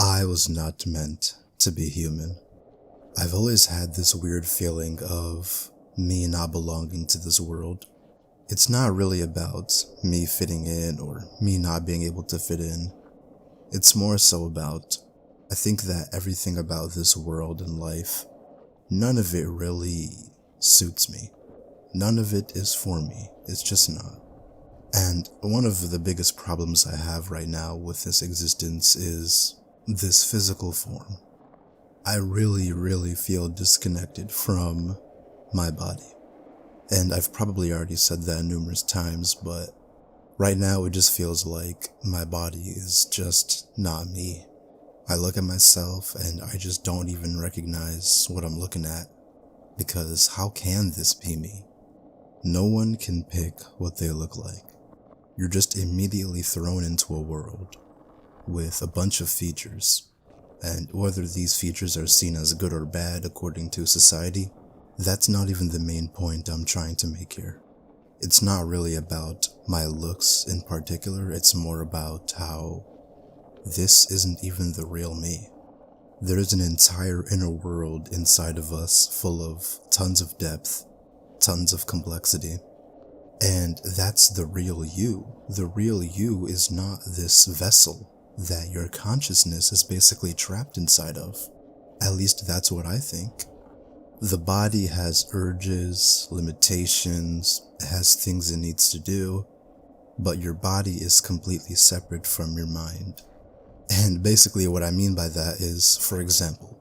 I was not meant to be human. I've always had this weird feeling of me not belonging to this world. It's not really about me fitting in or me not being able to fit in. It's more so about, I think that everything about this world and life, none of it really suits me. None of it is for me. It's just not. And one of the biggest problems I have right now with this existence is this physical form. I really feel disconnected from my body. And I've probably already said that numerous times, but right now it just feels like my body is just not me. I look at myself and I just don't even recognize what I'm looking at, because how can this be me? No one can pick what they look like. You're just immediately thrown into a world with a bunch of features, and whether these features are seen as good or bad according to society, that's not even the main point I'm trying to make here. It's not really about my looks in particular, it's more about how this isn't even the real me. There's an entire inner world inside of us full of tons of depth, tons of complexity. And that's the real you. The real you is not this vessel that your consciousness is basically trapped inside of. At least that's what I think. The body has urges, limitations, it has things it needs to do, but your body is completely separate from your mind. And basically what I mean by that is, for example,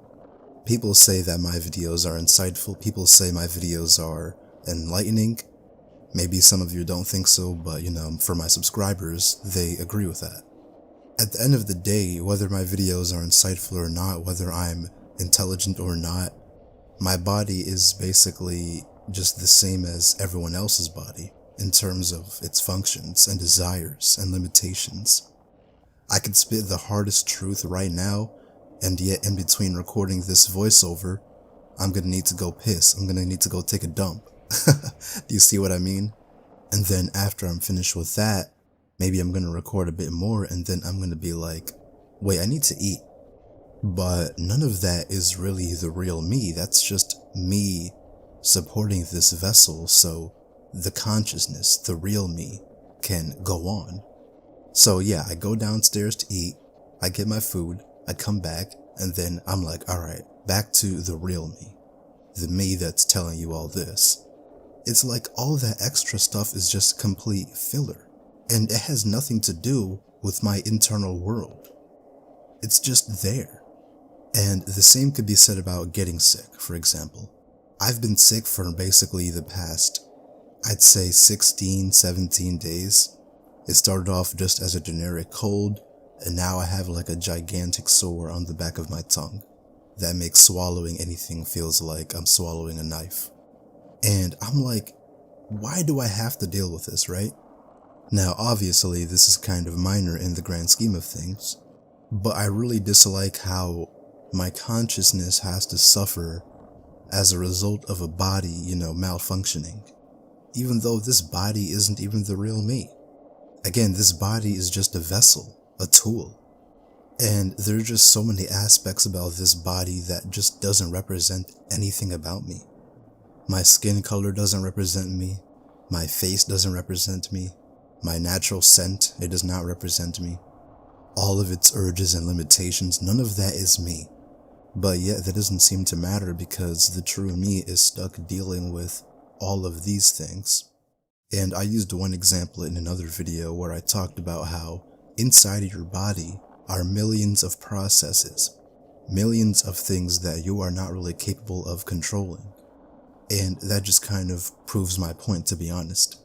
people say that my videos are insightful, people say my videos are enlightening. Maybe some of you don't think so, but for my subscribers, they agree with that. At the end of the day, whether my videos are insightful or not, whether I'm intelligent or not, my body is basically just the same as everyone else's body in terms of its functions and desires and limitations. I could spit the hardest truth right now, and yet in between recording this voiceover, I'm gonna need to go piss. I'm gonna need to go take a dump. Do you see what I mean? And then after I'm finished with that, maybe I'm gonna record a bit more, and then I'm gonna be like, wait, I need to eat. But none of that is really the real me. That's just me supporting this vessel so the consciousness, the real me, can go on. So yeah, I go downstairs to eat, I get my food, I come back, and then I'm like, alright, back to the real me. The me that's telling you all this. It's like all that extra stuff is just complete filler, and it has nothing to do with my internal world. It's just there. And the same could be said about getting sick, for example. I've been sick for basically the past, I'd say 16, 17 days. It started off just as a generic cold, and now I have like a gigantic sore on the back of my tongue that makes swallowing anything feels like I'm swallowing a knife. And I'm like, why do I have to deal with this, right? Now, obviously, this is kind of minor in the grand scheme of things, but I really dislike how my consciousness has to suffer as a result of a body, malfunctioning, even though this body isn't even the real me. Again, this body is just a vessel, a tool. And there are just so many aspects about this body that just doesn't represent anything about me. My skin color doesn't represent me. My face doesn't represent me. My natural scent, it does not represent me. All of its urges and limitations, none of that is me. But yet that doesn't seem to matter because the true me is stuck dealing with all of these things. And I used one example in another video where I talked about how inside of your body are millions of processes, millions of things that you are not really capable of controlling. And that just kind of proves my point, to be honest.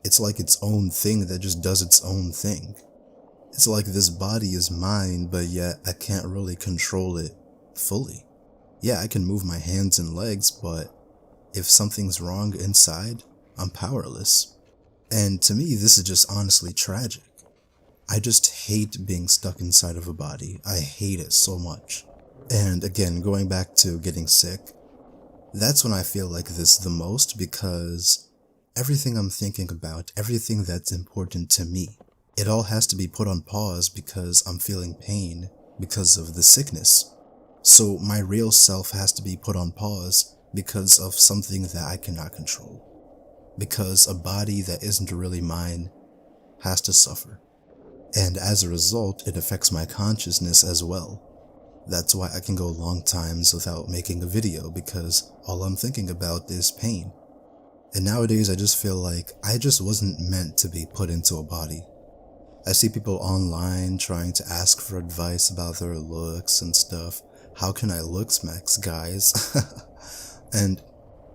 It's like its own thing that just does its own thing. It's like this body is mine, but yet I can't really control it fully. Yeah, I can move my hands and legs, but if something's wrong inside, I'm powerless. And to me, this is just honestly tragic. I just hate being stuck inside of a body. I hate it so much. And again, going back to getting sick, that's when I feel like this the most, because everything I'm thinking about, everything that's important to me, it all has to be put on pause because I'm feeling pain because of the sickness. So my real self has to be put on pause because of something that I cannot control. Because a body that isn't really mine has to suffer. And as a result, it affects my consciousness as well. That's why I can go long times without making a video, because all I'm thinking about is pain. And nowadays I just feel like I just wasn't meant to be put into a body. I see people online trying to ask for advice about their looks and stuff. How can I look smacks, guys? And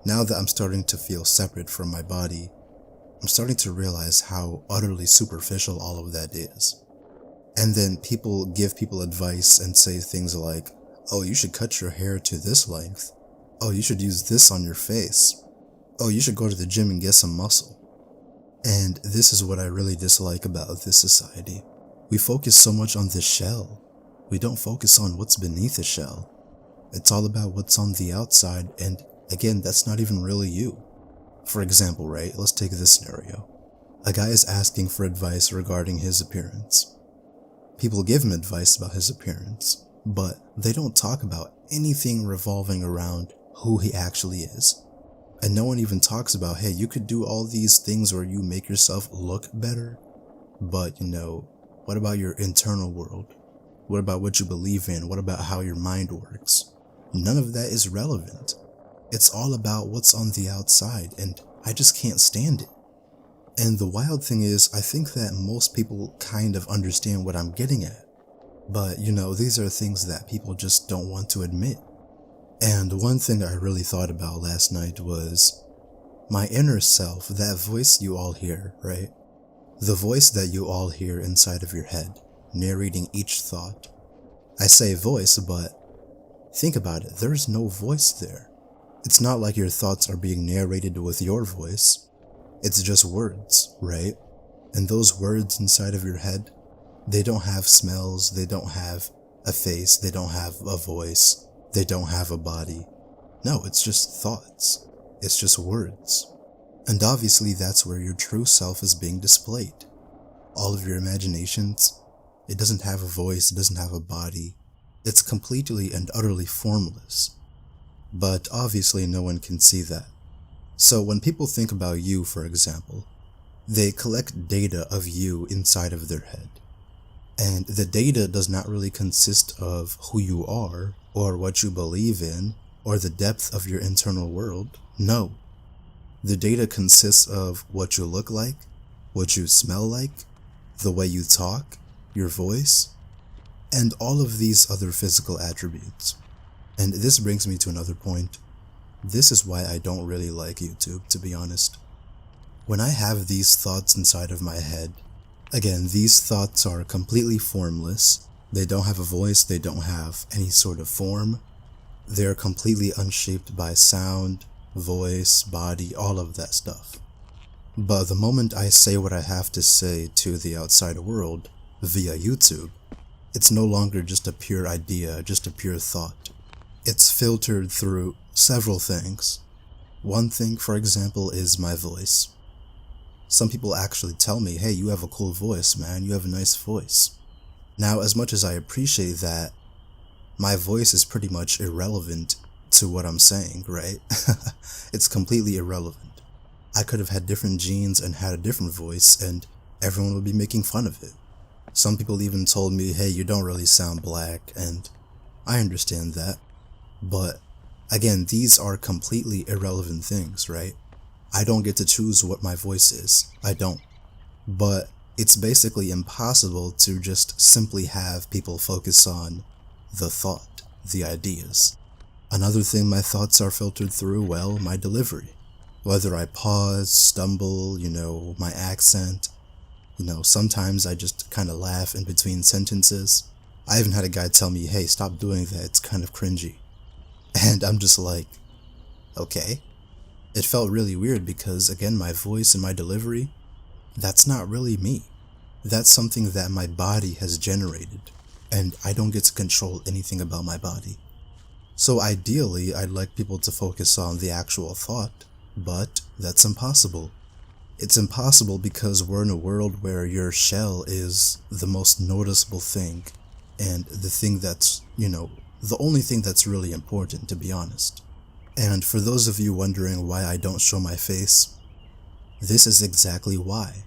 now that I'm starting to feel separate from my body, I'm starting to realize how utterly superficial all of that is. And then people give people advice and say things like, oh, you should cut your hair to this length. Oh, you should use this on your face. Oh, you should go to the gym and get some muscle. And this is what I really dislike about this society. We focus so much on the shell. We don't focus on what's beneath the shell. It's all about what's on the outside, and again, that's not even really you. For example, right, let's take this scenario. A guy is asking for advice regarding his appearance. People give him advice about his appearance, but they don't talk about anything revolving around who he actually is. And no one even talks about, hey, you could do all these things where you make yourself look better, but what about your internal world? What about what you believe in? What about how your mind works? None of that is relevant. It's all about what's on the outside, and I just can't stand it. And the wild thing is, I think that most people kind of understand what I'm getting at. But, these are things that people just don't want to admit. And one thing I really thought about last night was my inner self, that voice you all hear, right? The voice that you all hear inside of your head, narrating each thought. I say voice, but think about it, there's no voice there. It's not like your thoughts are being narrated with your voice. It's just words, right? And those words inside of your head, they don't have smells, they don't have a face, they don't have a voice, they don't have a body. No, it's just thoughts. It's just words. And obviously that's where your true self is being displayed. All of your imaginations, it doesn't have a voice, it doesn't have a body. It's completely and utterly formless. But obviously no one can see that. So when people think about you, for example, they collect data of you inside of their head. And the data does not really consist of who you are, or what you believe in, or the depth of your internal world. No. The data consists of what you look like, what you smell like, the way you talk, your voice, and all of these other physical attributes. And this brings me to another point. This is why I don't really like YouTube, to be honest. When I have these thoughts inside of my head, again, these thoughts are completely formless. They don't have a voice, they don't have any sort of form. They're completely unshaped by sound, voice, body, all of that stuff. But the moment I say what I have to say to the outside world via YouTube, it's no longer just a pure idea, just a pure thought. It's filtered through several things. One thing, for example, is my voice. Some people actually tell me, hey, you have a cool voice, man, you have a nice voice. Now, as much as I appreciate that, my voice is pretty much irrelevant to what I'm saying, right? It's completely irrelevant. I could have had different genes and had a different voice, and everyone would be making fun of it. Some people even told me, hey, you don't really sound black, and I understand that. But again, these are completely irrelevant things, right? I don't get to choose what my voice is. I don't. But it's basically impossible to just simply have people focus on the thought, the ideas. Another thing my thoughts are filtered through, well, my delivery. Whether I pause, stumble, my accent. Sometimes I just kind of laugh in between sentences. I even had a guy tell me, hey, stop doing that, it's kind of cringy. And I'm just like, okay. It felt really weird because, again, my voice and my delivery, that's not really me. That's something that my body has generated, and I don't get to control anything about my body. So ideally, I'd like people to focus on the actual thought, but that's impossible. It's impossible because we're in a world where your shell is the most noticeable thing and the thing that's, the only thing that's really important, to be honest. And for those of you wondering why I don't show my face, this is exactly why.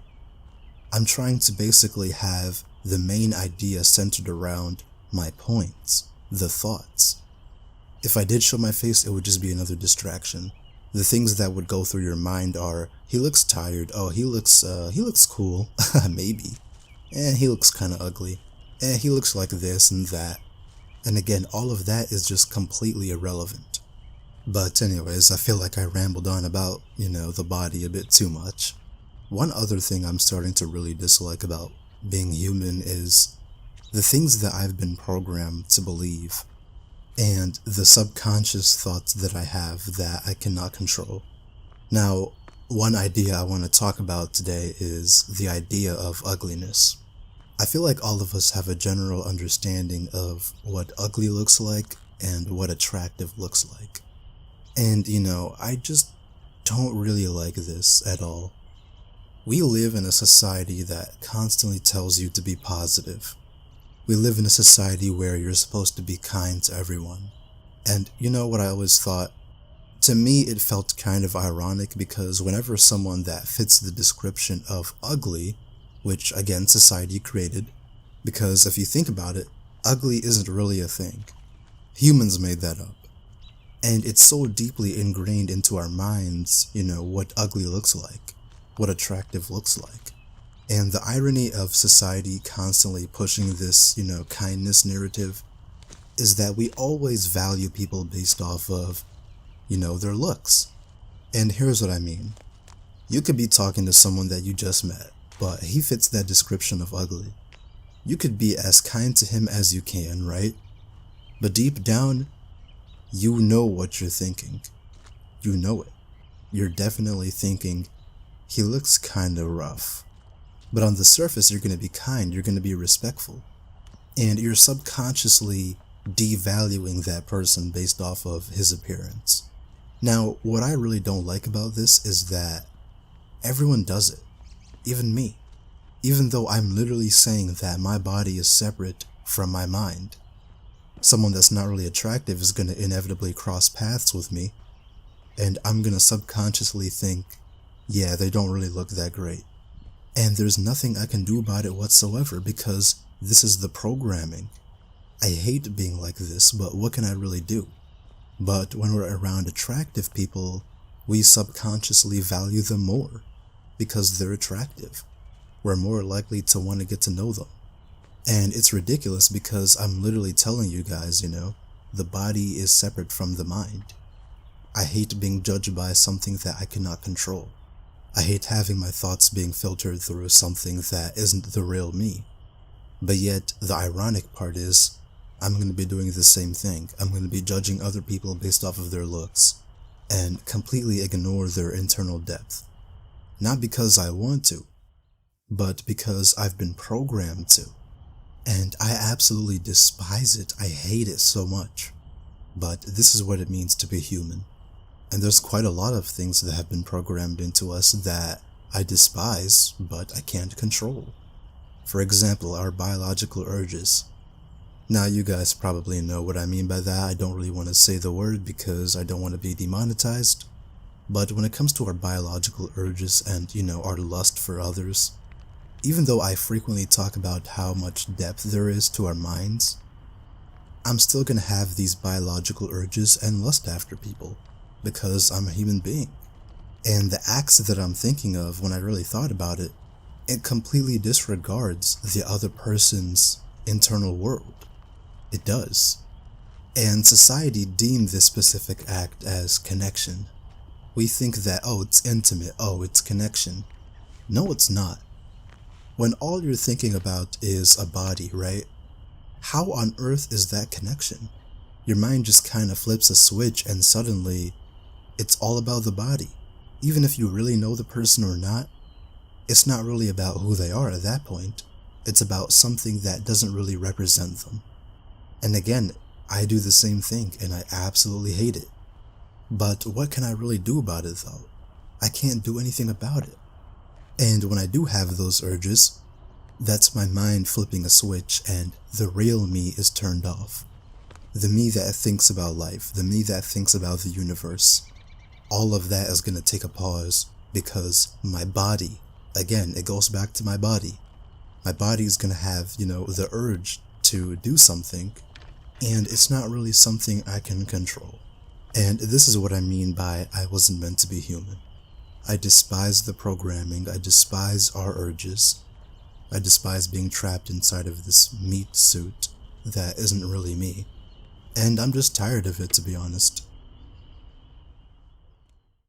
I'm trying to basically have the main idea centered around my points, the thoughts. If I did show my face, it would just be another distraction. The things that would go through your mind are, he looks tired, oh, he looks cool, maybe. He looks kinda ugly. He looks like this and that. And again, all of that is just completely irrelevant. But anyways, I feel like I rambled on about, the body a bit too much. One other thing I'm starting to really dislike about being human is the things that I've been programmed to believe, and the subconscious thoughts that I have that I cannot control. Now, one idea I want to talk about today is the idea of ugliness. I feel like all of us have a general understanding of what ugly looks like and what attractive looks like. And, I just don't really like this at all. We live in a society that constantly tells you to be positive. We live in a society where you're supposed to be kind to everyone. And you know what I always thought? To me, it felt kind of ironic because whenever someone that fits the description of ugly, which again society created, because if you think about it, ugly isn't really a thing. Humans made that up. And it's so deeply ingrained into our minds, what ugly looks like, what attractive looks like. And the irony of society constantly pushing this, kindness narrative is that we always value people based off of, their looks. And here's what I mean. You could be talking to someone that you just met, but he fits that description of ugly. You could be as kind to him as you can, right? But deep down, you know what you're thinking. You know it. You're definitely thinking, he looks kinda rough. But on the surface, you're gonna be kind, you're gonna be respectful. And you're subconsciously devaluing that person based off of his appearance. Now, what I really don't like about this is that everyone does it. Even me. Even though I'm literally saying that my body is separate from my mind. Someone that's not really attractive is gonna inevitably cross paths with me, and I'm gonna subconsciously think, yeah, they don't really look that great. And there's nothing I can do about it whatsoever because this is the programming. I hate being like this, but what can I really do? But when we're around attractive people, we subconsciously value them more because they're attractive. We're more likely to want to get to know them. And it's ridiculous because I'm literally telling you guys, the body is separate from the mind. I hate being judged by something that I cannot control. I hate having my thoughts being filtered through something that isn't the real me. But yet, the ironic part is, I'm going to be doing the same thing. I'm going to be judging other people based off of their looks, and completely ignore their internal depth. Not because I want to, but because I've been programmed to. And I absolutely despise it. I hate it so much. But this is what it means to be human. And there's quite a lot of things that have been programmed into us that I despise, but I can't control. For example, our biological urges. Now you guys probably know what I mean by that. I don't really want to say the word because I don't want to be demonetized. But when it comes to our biological urges and, our lust for others, even though I frequently talk about how much depth there is to our minds, I'm still gonna have these biological urges and lust after people because I'm a human being. And the acts that I'm thinking of when I really thought about it, it completely disregards the other person's internal world. It does. And society deemed this specific act as connection. We think that, it's intimate, it's connection. No, it's not. When all you're thinking about is a body, right? How on earth is that connection? Your mind just kind of flips a switch and suddenly, it's all about the body. Even if you really know the person or not, it's not really about who they are at that point. It's about something that doesn't really represent them. And again, I do the same thing and I absolutely hate it. But what can I really do about it though? I can't do anything about it. And when I do have those urges, That's my mind flipping a switch and the real me is turned off. The me that thinks about life, the me that thinks about the universe, all of that is going to take a pause because my body, again, it goes back to my body. My body is going to have, the urge to do something, and it's not really something I can control. And this is what I mean by I wasn't meant to be human. I despise the programming, I despise our urges, I despise being trapped inside of this meat suit that isn't really me. And I'm just tired of it, to be honest.